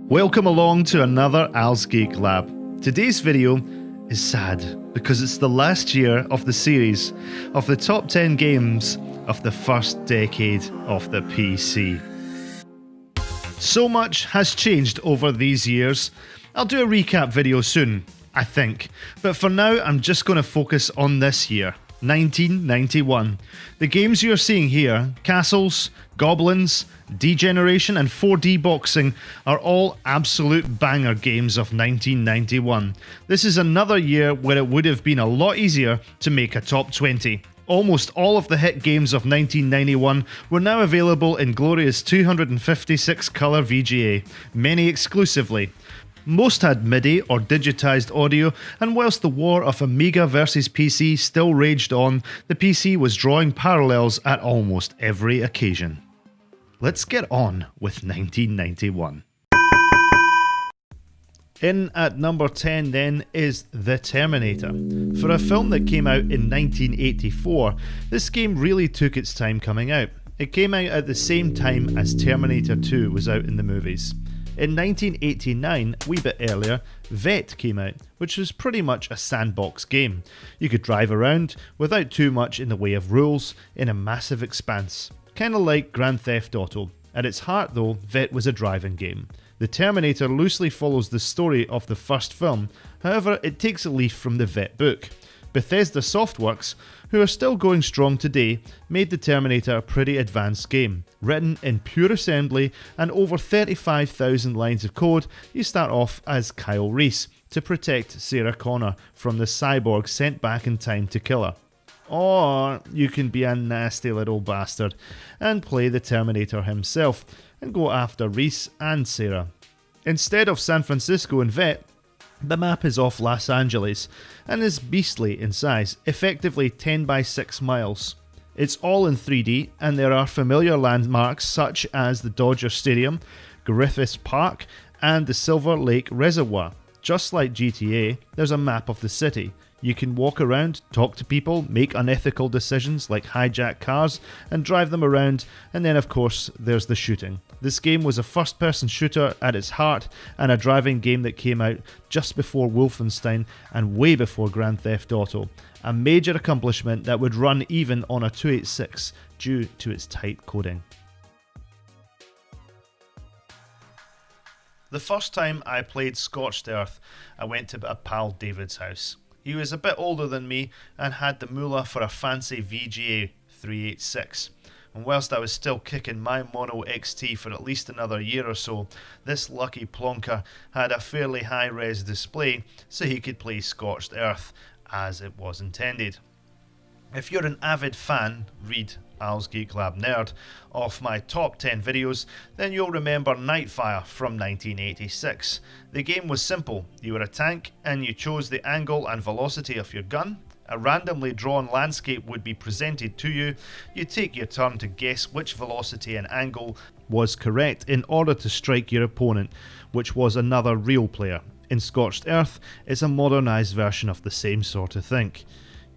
Welcome along to another Al's Geek Lab. Today's video is sad because it's the last year of the series of the top 10 games of the first decade of the PC. So much has changed over these years. I'll do a recap video soon, I think, but for now I'm just going to focus on this year, 1991. The games you're seeing here, Castles, Goblins, Degeneration and 4D Boxing, are all absolute banger games of 1991. This is another year where it would have been a lot easier to make a top 20. Almost all of the hit games of 1991 were now available in glorious 256 colour VGA, many exclusively. Most had MIDI or digitised audio, and whilst the war of Amiga versus PC still raged on, the PC was drawing parallels at almost every occasion. Let's get on with 1991. In at number 10 then is The Terminator. For a film that came out in 1984, this game really took its time coming out. It came out at the same time as Terminator 2 was out in the movies. In 1989, a wee bit earlier, Vet came out, which was pretty much a sandbox game. You could drive around without too much in the way of rules in a massive expanse. Kinda like Grand Theft Auto. At its heart though, Vet was a driving game. The Terminator loosely follows the story of the first film, however it takes a leaf from the Vet book. Bethesda Softworks, who are still going strong today, made the Terminator a pretty advanced game. Written in pure assembly and over 35,000 lines of code, you start off as Kyle Reese to protect Sarah Connor from the cyborg sent back in time to kill her. Or you can be a nasty little bastard and play the Terminator himself and go after Reese and Sarah. Instead of San Francisco and Vet, the map is off Los Angeles and is beastly in size, effectively 10 by 6 miles. It's all in 3D and there are familiar landmarks such as the Dodger Stadium, Griffith Park and the Silver Lake Reservoir. Just like GTA, there's a map of the city. You can walk around, talk to people, make unethical decisions like hijack cars and drive them around, and then of course there's the shooting. This game was a first-person shooter at its heart and a driving game that came out just before Wolfenstein and way before Grand Theft Auto. A major accomplishment that would run even on a 286 due to its tight coding. The first time I played Scorched Earth, I went to a pal David's house. He was a bit older than me and had the moolah for a fancy VGA 386. And whilst I was still kicking my Mono XT for at least another year or so, this lucky plonker had a fairly high-res display so he could play Scorched Earth as it was intended. If you're an avid fan, read Al's Geek Lab Nerd, of my top 10 videos, then you'll remember Nightfire from 1986. The game was simple. You were a tank and you chose the angle and velocity of your gun. A randomly drawn landscape would be presented to you. You take your turn to guess which velocity and angle was correct in order to strike your opponent, which was another real player. In Scorched Earth, it's a modernised version of the same sort of thing.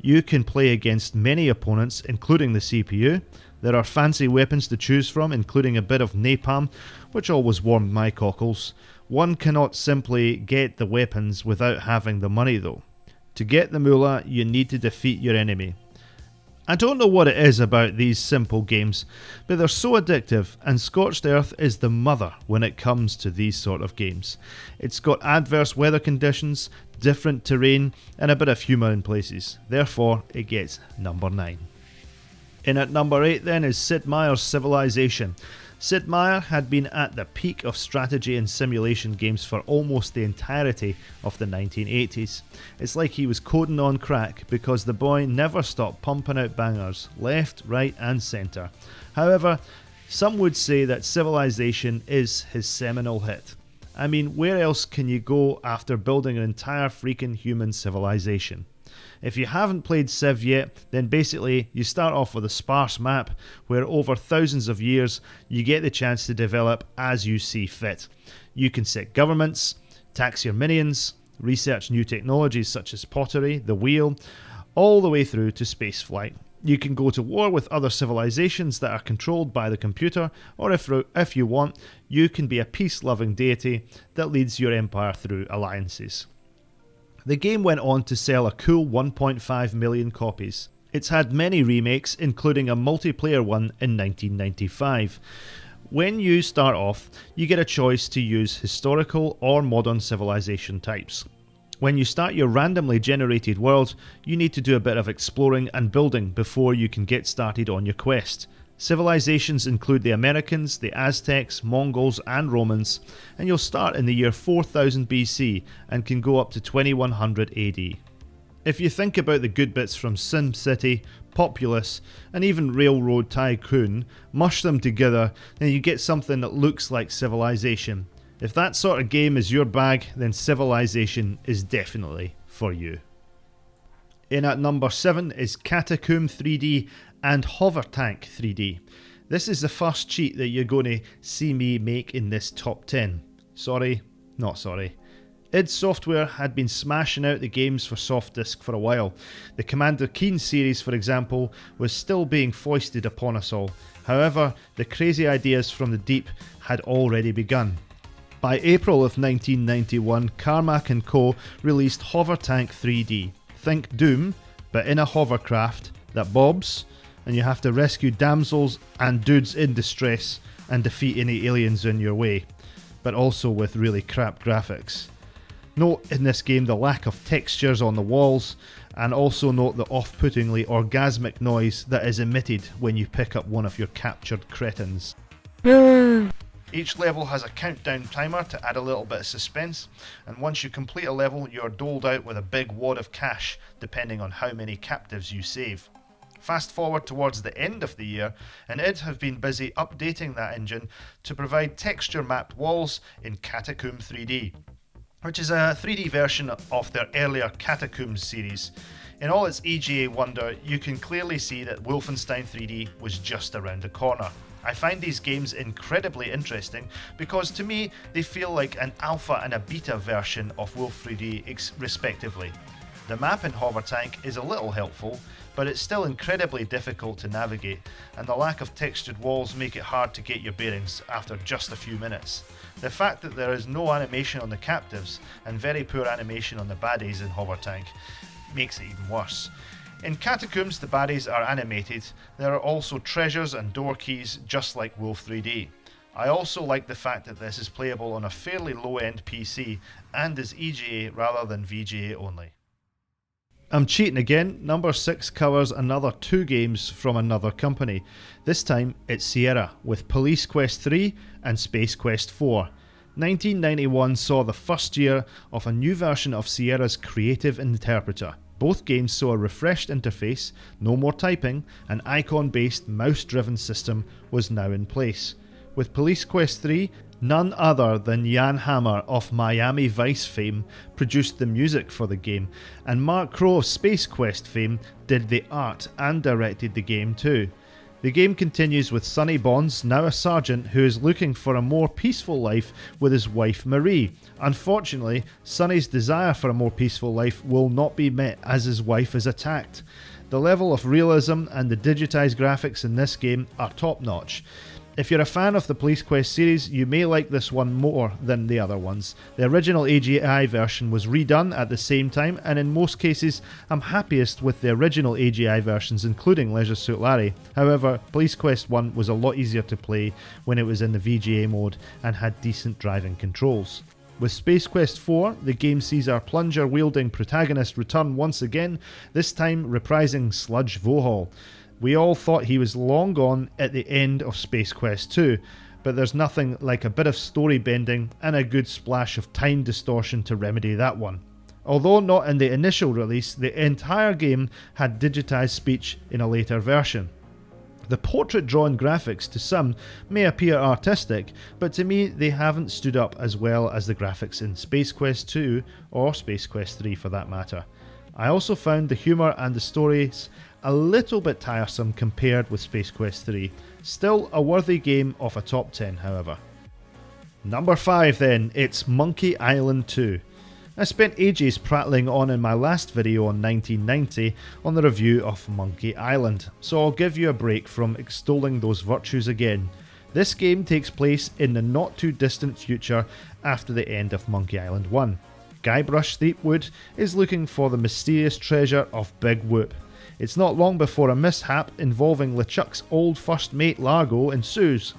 You can play against many opponents, including the CPU. There are fancy weapons to choose from, including a bit of napalm, which always warmed my cockles. One cannot simply get the weapons without having the money though. To get the moolah, you need to defeat your enemy. I don't know what it is about these simple games, but they're so addictive, and Scorched Earth is the mother when it comes to these sort of games. It's got adverse weather conditions, different terrain, and a bit of humour in places. Therefore, it gets number 9. In at number 8 then is Sid Meier's Civilization. Sid Meier had been at the peak of strategy and simulation games for almost the entirety of the 1980s. It's like he was coding on crack because the boy never stopped pumping out bangers, left, right and centre. However, some would say that Civilization is his seminal hit. I mean, where else can you go after building an entire freaking human civilization? If you haven't played Civ yet, then basically you start off with a sparse map where over thousands of years you get the chance to develop as you see fit. You can set governments, tax your minions, research new technologies such as pottery, the wheel, all the way through to spaceflight. You can go to war with other civilizations that are controlled by the computer, or if you want, you can be a peace-loving deity that leads your empire through alliances. The game went on to sell a cool 1.5 million copies. It's had many remakes, including a multiplayer one in 1995. When you start off, you get a choice to use historical or modern civilization types. When you start your randomly generated world, you need to do a bit of exploring and building before you can get started on your quest. Civilizations include the Americans, the Aztecs, Mongols and Romans, and you'll start in the year 4000 BC and can go up to 2100 AD. If you think about the good bits from SimCity, Populous, and even Railroad Tycoon, mush them together, then you get something that looks like Civilization. If that sort of game is your bag, then Civilization is definitely for you. In at number 7 is Catacomb 3D and Hover Tank 3D. This is the first cheat that you're going to see me make in this top 10. Sorry, not sorry. id Software had been smashing out the games for soft disk for a while. The Commander Keen series, for example, was still being foisted upon us all. However, the crazy ideas from the deep had already begun. By April of 1991, Carmack & Co. released Hover Tank 3D. Think Doom, but in a hovercraft that bobs, and you have to rescue damsels and dudes in distress and defeat any aliens in your way, but also with really crap graphics. Note in this game the lack of textures on the walls, and also note the off-puttingly orgasmic noise that is emitted when you pick up one of your captured cretins. Each level has a countdown timer to add a little bit of suspense, and once you complete a level you are doled out with a big wad of cash depending on how many captives you save. Fast forward towards the end of the year, and id have been busy updating that engine to provide texture mapped walls in Catacomb 3D, which is a 3D version of their earlier Catacombs series. In all its EGA wonder, you can clearly see that Wolfenstein 3D was just around the corner. I find these games incredibly interesting because to me they feel like an alpha and a beta version of Wolf 3D respectively. The map in Hover Tank is a little helpful, but it's still incredibly difficult to navigate, and the lack of textured walls make it hard to get your bearings after just a few minutes. The fact that there is no animation on the captives and very poor animation on the baddies in Hover Tank makes it even worse. In Catacombs the baddies are animated. There are also treasures and door keys just like Wolf 3D. I also like the fact that this is playable on a fairly low-end PC and is EGA rather than VGA only. I'm cheating again. Number 6 covers another 2 games from another company. This time it's Sierra with Police Quest 3 and Space Quest 4. 1991 saw the first year of a new version of Sierra's Creative Interpreter. Both games saw a refreshed interface, no more typing, an icon-based mouse-driven system was now in place. With Police Quest 3, none other than Jan Hammer of Miami Vice fame produced the music for the game, and Mark Crow of Space Quest fame did the art and directed the game too. The game continues with Sonny Bonds, now a sergeant, who is looking for a more peaceful life with his wife Marie. Unfortunately, Sonny's desire for a more peaceful life will not be met as his wife is attacked. The level of realism and the digitized graphics in this game are top notch. If you're a fan of the Police Quest series, you may like this one more than the other ones. The original AGI version was redone at the same time, and in most cases I'm happiest with the original AGI versions, including Leisure Suit Larry. However, Police Quest 1 was a lot easier to play when it was in the VGA mode and had decent driving controls. With Space Quest 4, the game sees our plunger-wielding protagonist return once again, this time reprising Sludge Vohall. We all thought he was long gone at the end of Space Quest 2, but there's nothing like a bit of story bending and a good splash of time distortion to remedy that one. Although not in the initial release, the entire game had digitized speech in a later version. The portrait-drawn graphics to some may appear artistic, but to me they haven't stood up as well as the graphics in Space Quest 2 or Space Quest 3 for that matter. I also found the humour and the stories a little bit tiresome compared with Space Quest 3. Still a worthy game of a top 10 however. Number 5 then, it's Monkey Island 2. I spent ages prattling on in my last video on 1990 on the review of Monkey Island, so I'll give you a break from extolling those virtues again. This game takes place in the not too distant future after the end of Monkey Island 1. Guybrush Threepwood is looking for the mysterious treasure of Big Whoop. It's not long before a mishap involving LeChuck's old first mate Largo ensues.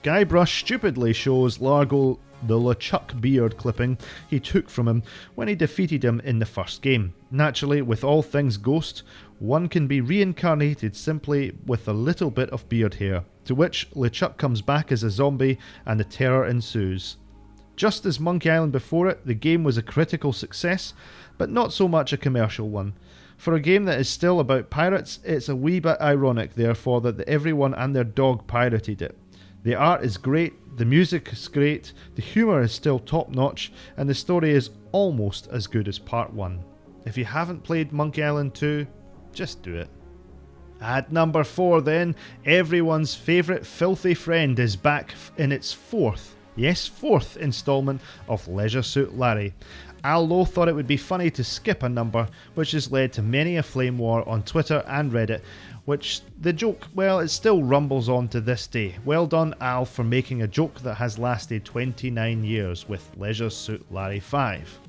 Guybrush stupidly shows Largo the LeChuck beard clipping he took from him when he defeated him in the first game. Naturally, with all things ghost, one can be reincarnated simply with a little bit of beard hair, to which LeChuck comes back as a zombie and the terror ensues. Just as Monkey Island before it, the game was a critical success, but not so much a commercial one. For a game that is still about pirates, it's a wee bit ironic therefore that everyone and their dog pirated it. The art is great, the music is great, the humour is still top notch, and the story is almost as good as part 1. If you haven't played Monkey Island 2, just do it. At number 4 then, everyone's favourite filthy friend is back in its fourth instalment of Leisure Suit Larry. Al Lowe thought it would be funny to skip a number, which has led to many a flame war on Twitter and Reddit, which the joke, well, it still rumbles on to this day. Well done, Al, for making a joke that has lasted 29 years with Leisure Suit Larry 5.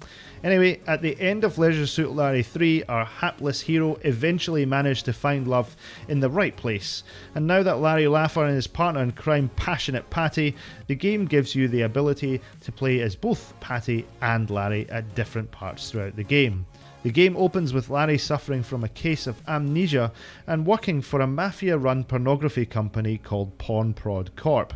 Anyway, at the end of Leisure Suit Larry 3, our hapless hero eventually managed to find love in the right place. And now that Larry Laffer and his partner in crime, Passionate Patty, the game gives you the ability to play as both Patty and Larry at different parts throughout the game. The game opens with Larry suffering from a case of amnesia and working for a mafia-run pornography company called Porn Prod Corp.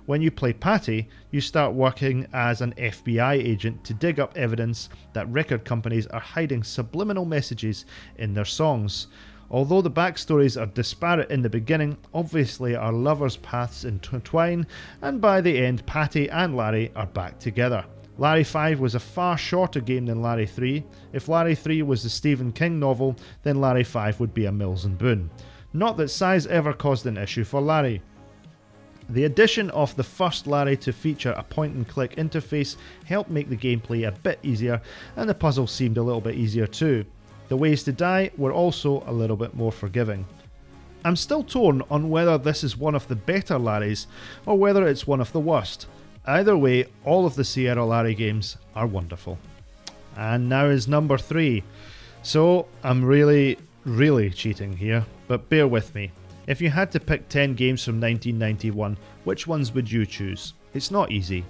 When you play Patty, you start working as an FBI agent to dig up evidence that record companies are hiding subliminal messages in their songs. Although the backstories are disparate in the beginning, obviously our lovers' paths intertwine, and by the end Patty and Larry are back together. Larry 5 was a far shorter game than Larry 3. If Larry 3 was the Stephen King novel, then Larry 5 would be a Mills and Boon. Not that size ever caused an issue for Larry. The addition of the first Larry to feature a point-and-click interface helped make the gameplay a bit easier, and the puzzles seemed a little bit easier too. The ways to die were also a little bit more forgiving. I'm still torn on whether this is one of the better Larrys, or whether it's one of the worst. Either way, all of the Sierra Larry games are wonderful. And now is number 3. So, I'm really cheating here, but bear with me. If you had to pick 10 games from 1991, which ones would you choose? It's not easy.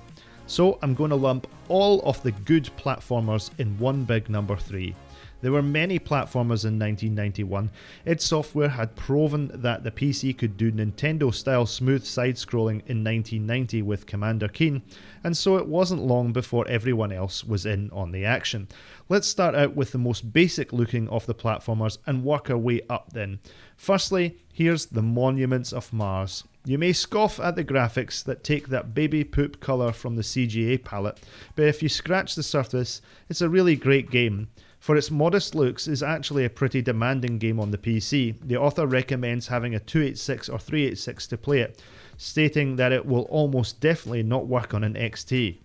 So I'm going to lump all of the good platformers in one big number 3. There were many platformers in 1991. id Software had proven that the PC could do Nintendo-style smooth side-scrolling in 1990 with Commander Keen, and so it wasn't long before everyone else was in on the action. Let's start out with the most basic looking of the platformers and work our way up then. Firstly, here's the Monuments of Mars. You may scoff at the graphics that take that baby poop colour from the CGA palette, but if you scratch the surface, it's a really great game. For its modest looks, is actually a pretty demanding game on the PC. The author recommends having a 286 or 386 to play it, stating that it will almost definitely not work on an XT.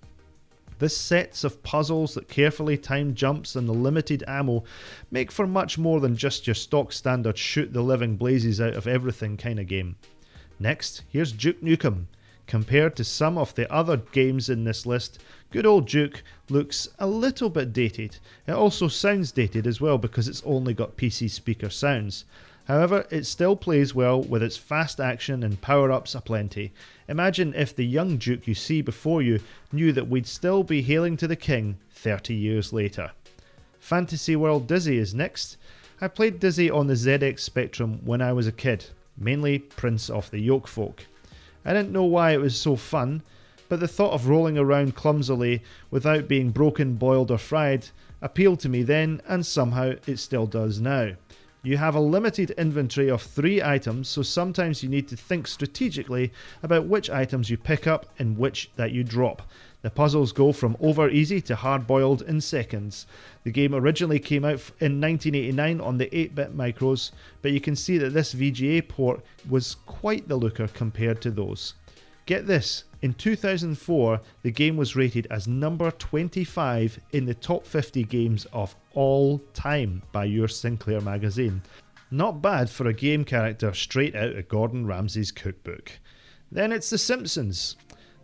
This sets of puzzles, that carefully timed jumps and the limited ammo make for much more than just your stock standard shoot the living blazes out of everything kind of game. Next, here's Duke Nukem. Compared to some of the other games in this list, good old Duke looks a little bit dated. It also sounds dated as well because it's only got PC speaker sounds. However, it still plays well with its fast action and power-ups aplenty. Imagine if the young Duke you see before you knew that we'd still be hailing to the king 30 years later. Fantasy World Dizzy is next. I played Dizzy on the ZX Spectrum when I was a kid, mainly Prince of the Yokefolk. I didn't know why it was so fun, but the thought of rolling around clumsily without being broken, boiled or fried appealed to me then, and somehow it still does now. You have a limited inventory of 3 items, so sometimes you need to think strategically about which items you pick up and which that you drop. The puzzles go from over easy to hard boiled in seconds. The game originally came out in 1989 on the 8-bit micros, but you can see that this VGA port was quite the looker compared to those. Get this, In 2004, the game was rated as number 25 in the top 50 games of all time by your Sinclair magazine. Not bad for a game character straight out of Gordon Ramsay's cookbook. Then it's The Simpsons.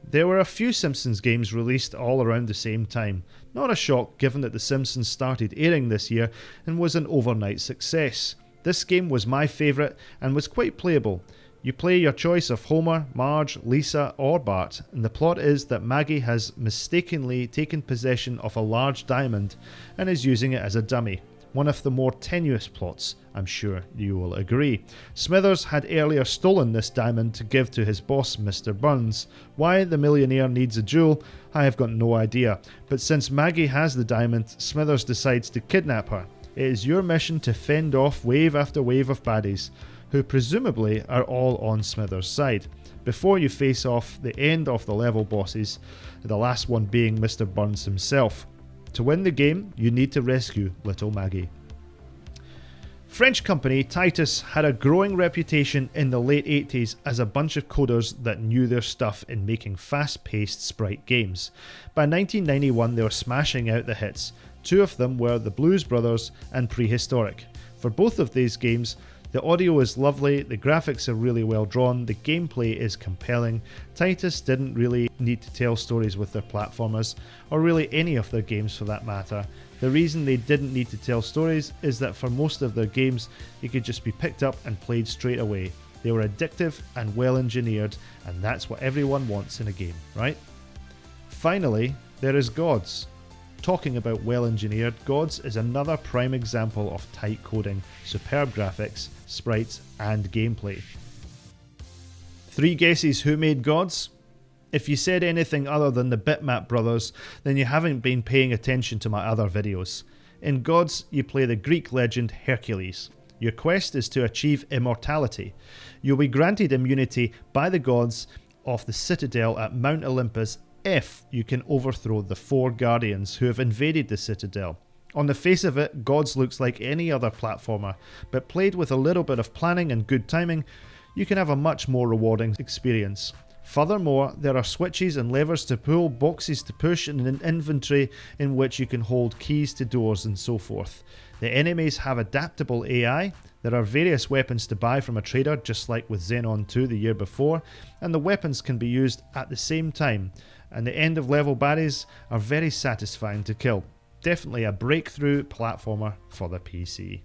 There were a few Simpsons games released all around the same time. Not a shock given that The Simpsons started airing this year and was an overnight success. This game was my favourite and was quite playable. You play your choice of Homer, Marge, Lisa or Bart, and the plot is that Maggie has mistakenly taken possession of a large diamond and is using it as a dummy. One of the more tenuous plots, I'm sure you will agree. Smithers had earlier stolen this diamond to give to his boss, Mr. Burns. Why the millionaire needs a jewel, I have got no idea. But since Maggie has the diamond, Smithers decides to kidnap her. It is your mission to fend off wave after wave of baddies, who presumably are all on Smithers' side, before you face off the end of the level bosses, the last one being Mr. Burns himself. To win the game, you need to rescue little Maggie. French company Titus had a growing reputation in the late 80s as a bunch of coders that knew their stuff in making fast-paced sprite games. By 1991 they were smashing out the hits. Two of them were The Blues Brothers and Prehistoric. For both of these games, the audio is lovely, the graphics are really well drawn, the gameplay is compelling. Titus didn't really need to tell stories with their platformers, or really any of their games for that matter. The reason they didn't need to tell stories is that for most of their games, you could just be picked up and played straight away. They were addictive and well engineered, and that's what everyone wants in a game, right? Finally, there is Gods. Talking about well engineered, Gods is another prime example of tight coding, superb graphics, sprites and gameplay. 3 guesses who made Gods? If you said anything other than the Bitmap brothers, then you haven't been paying attention to my other videos. In Gods, you play the Greek legend Hercules. Your quest is to achieve immortality. You'll be granted immunity by the gods of the citadel at Mount Olympus if you can overthrow the 4 guardians who have invaded the citadel. On the face of it, Gods looks like any other platformer, but played with a little bit of planning and good timing, you can have a much more rewarding experience. Furthermore, there are switches and levers to pull, boxes to push, and an inventory in which you can hold keys to doors and so forth. The enemies have adaptable AI, there are various weapons to buy from a trader just like with Xenon 2 the year before, and the weapons can be used at the same time, and the end of level baddies are very satisfying to kill. Definitely a breakthrough platformer for the PC.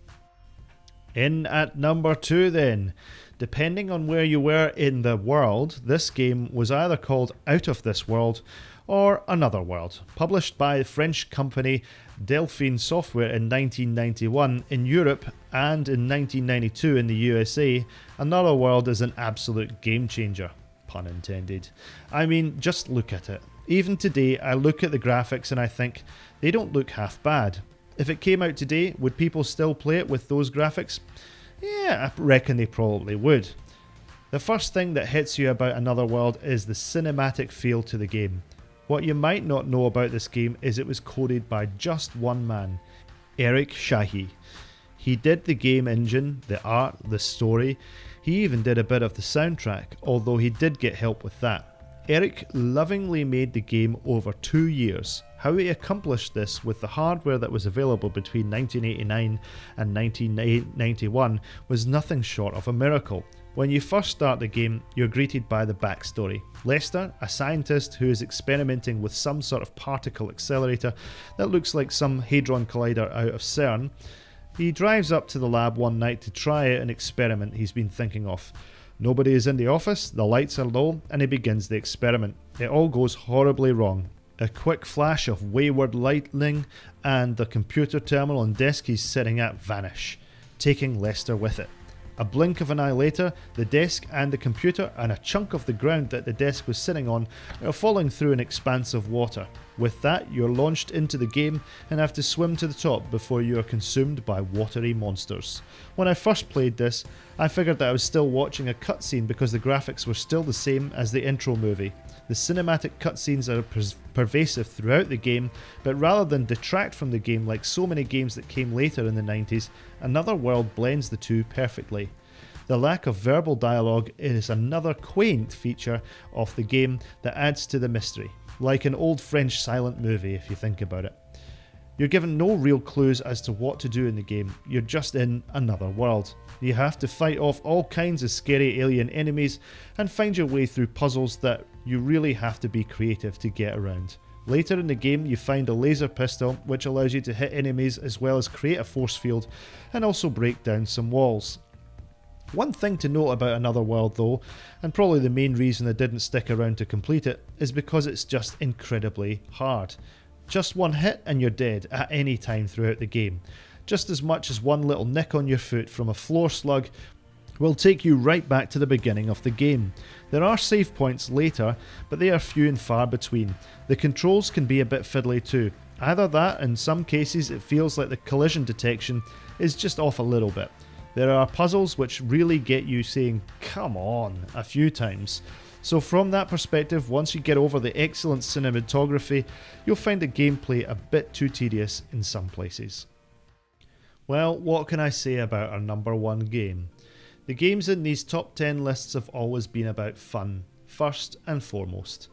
In at number 2 then. Depending on where you were in the world, this game was either called Out of This World or Another World. Published by French company Delphine Software in 1991 in Europe and in 1992 in the USA, Another World is an absolute game changer. Pun intended. I mean, just look at it. Even today, I look at the graphics and I think, they don't look half bad. If it came out today, would people still play it with those graphics? Yeah, I reckon they probably would. The first thing that hits you about Another World is the cinematic feel to the game. What you might not know about this game is it was coded by just one man, Eric Shahi. He did the game engine, the art, the story. He even did a bit of the soundtrack, although he did get help with that. Eric lovingly made the game over 2 years. How he accomplished this with the hardware that was available between 1989 and 1991 was nothing short of a miracle. When you first start the game, you're greeted by the backstory. Lester, a scientist who is experimenting with some sort of particle accelerator that looks like some Hadron Collider out of CERN, he drives up to the lab one night to try out an experiment he's been thinking of. Nobody is in the office, the lights are low, and he begins the experiment. It all goes horribly wrong. A quick flash of wayward lightning and the computer terminal and desk he's sitting at vanish, taking Lester with it. A blink of an eye later, the desk and the computer and a chunk of the ground that the desk was sitting on are falling through an expanse of water. With that, you're launched into the game and have to swim to the top before you are consumed by watery monsters. When I first played this, I figured that I was still watching a cutscene because the graphics were still the same as the intro movie. The cinematic cutscenes are pervasive throughout the game, but rather than detract from the game like so many games that came later in the 90s, Another World blends the two perfectly. The lack of verbal dialogue is another quaint feature of the game that adds to the mystery, like an old French silent movie if you think about it. You're given no real clues as to what to do in the game, you're just in another world. You have to fight off all kinds of scary alien enemies and find your way through puzzles that you really have to be creative to get around. Later in the game you find a laser pistol which allows you to hit enemies as well as create a force field and also break down some walls. One thing to note about Another World though, and probably the main reason I didn't stick around to complete it, is because it's just incredibly hard. Just one hit and you're dead at any time throughout the game. Just as much as one little nick on your foot from a floor slug will take you right back to the beginning of the game. There are save points later, but they are few and far between. The controls can be a bit fiddly too. Either that, in some cases it feels like the collision detection is just off a little bit. There are puzzles which really get you saying "come on" a few times. So from that perspective, once you get over the excellent cinematography, you'll find the gameplay a bit too tedious in some places. Well, what can I say about our number one game? The games in these top 10 lists have always been about fun, first and foremost.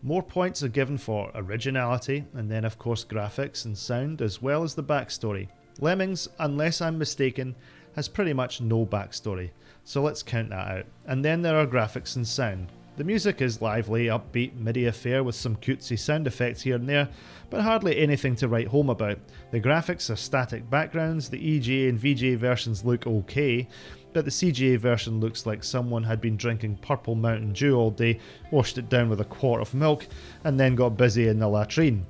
More points are given for originality, and then of course graphics and sound, as well as the backstory. Lemmings, unless I'm mistaken, has pretty much no backstory, so let's count that out. And then there are graphics and sound. The music is lively, upbeat, MIDI affair with some cutesy sound effects here and there, but hardly anything to write home about. The graphics are static backgrounds, the EGA and VGA versions look okay, but the CGA version looks like someone had been drinking Purple Mountain Dew all day, washed it down with a quart of milk, and then got busy in the latrine.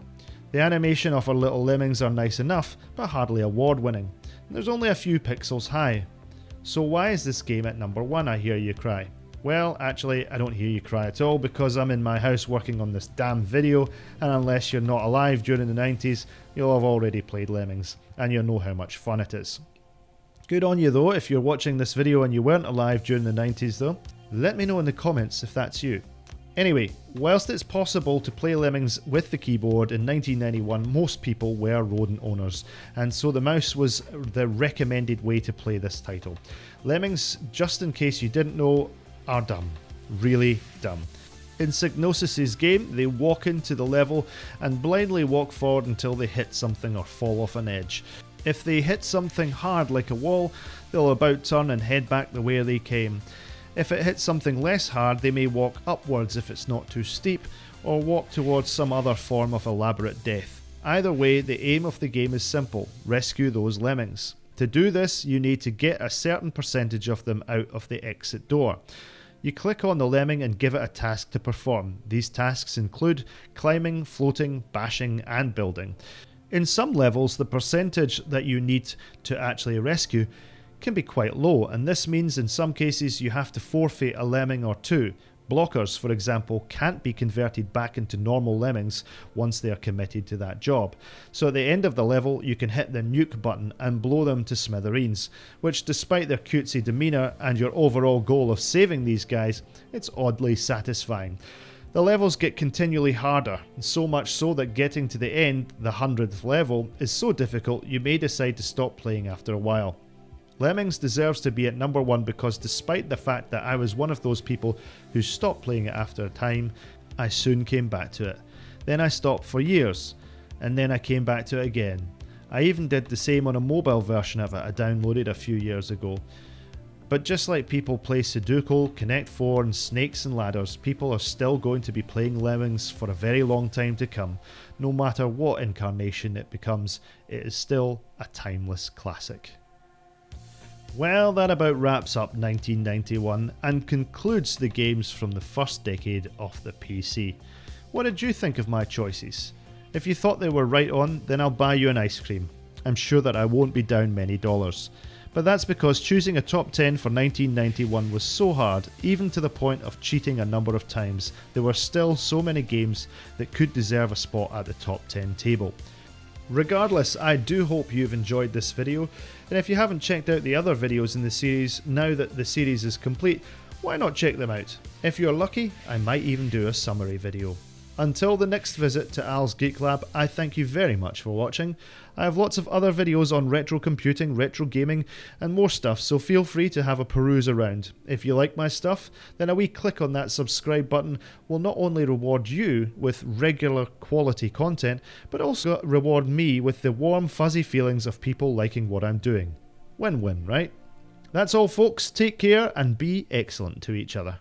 The animation of our little lemmings are nice enough, but hardly award-winning. There's only a few pixels high. So why is this game at number 1, I hear you cry? Well, actually, I don't hear you cry at all because I'm in my house working on this damn video, and unless you're not alive during the 90s, you'll have already played Lemmings, and you'll know how much fun it is. Good on you though, if you're watching this video and you weren't alive during the 90s though. Let me know in the comments if that's you. Anyway, whilst it's possible to play Lemmings with the keyboard, in 1991 most people were rodent owners, and so the mouse was the recommended way to play this title. Lemmings, just in case you didn't know, are dumb. Really dumb. In Psygnosis' game, they walk into the level and blindly walk forward until they hit something or fall off an edge. If they hit something hard like a wall, they'll about turn and head back the way they came. If it hits something less hard, they may walk upwards if it's not too steep, or walk towards some other form of elaborate death. Either way, the aim of the game is simple: rescue those lemmings. To do this, you need to get a certain percentage of them out of the exit door. You click on the lemming and give it a task to perform. These tasks include climbing, floating, bashing, and building. In some levels, the percentage that you need to actually rescue can be quite low, and this means in some cases you have to forfeit a lemming or two. Blockers, for example, can't be converted back into normal lemmings once they are committed to that job. So at the end of the level, you can hit the nuke button and blow them to smithereens, which despite their cutesy demeanour and your overall goal of saving these guys, it's oddly satisfying. The levels get continually harder, so much so that getting to the end, the 100th level, is so difficult you may decide to stop playing after a while. Lemmings deserves to be at number 1 because despite the fact that I was one of those people who stopped playing it after a time, I soon came back to it. Then I stopped for years, and then I came back to it again. I even did the same on a mobile version of it I downloaded a few years ago. But just like people play Sudoku, Connect 4 and Snakes and Ladders, people are still going to be playing Lemmings for a very long time to come. No matter what incarnation it becomes, it is still a timeless classic. Well, that about wraps up 1991 and concludes the games from the first decade of the PC. What did you think of my choices? If you thought they were right on, then I'll buy you an ice cream. I'm sure that I won't be down many dollars. But that's because choosing a top 10 for 1991 was so hard, even to the point of cheating a number of times. There were still so many games that could deserve a spot at the top 10 table. Regardless, I do hope you've enjoyed this video, and if you haven't checked out the other videos in the series, now that the series is complete, why not check them out? If you're lucky, I might even do a summary video. Until the next visit to Al's Geek Lab, I thank you very much for watching. I have lots of other videos on retro computing, retro gaming, and more stuff, so feel free to have a peruse around. If you like my stuff, then a wee click on that subscribe button will not only reward you with regular quality content, but also reward me with the warm, fuzzy feelings of people liking what I'm doing. Win-win, right? That's all, folks. Take care and be excellent to each other.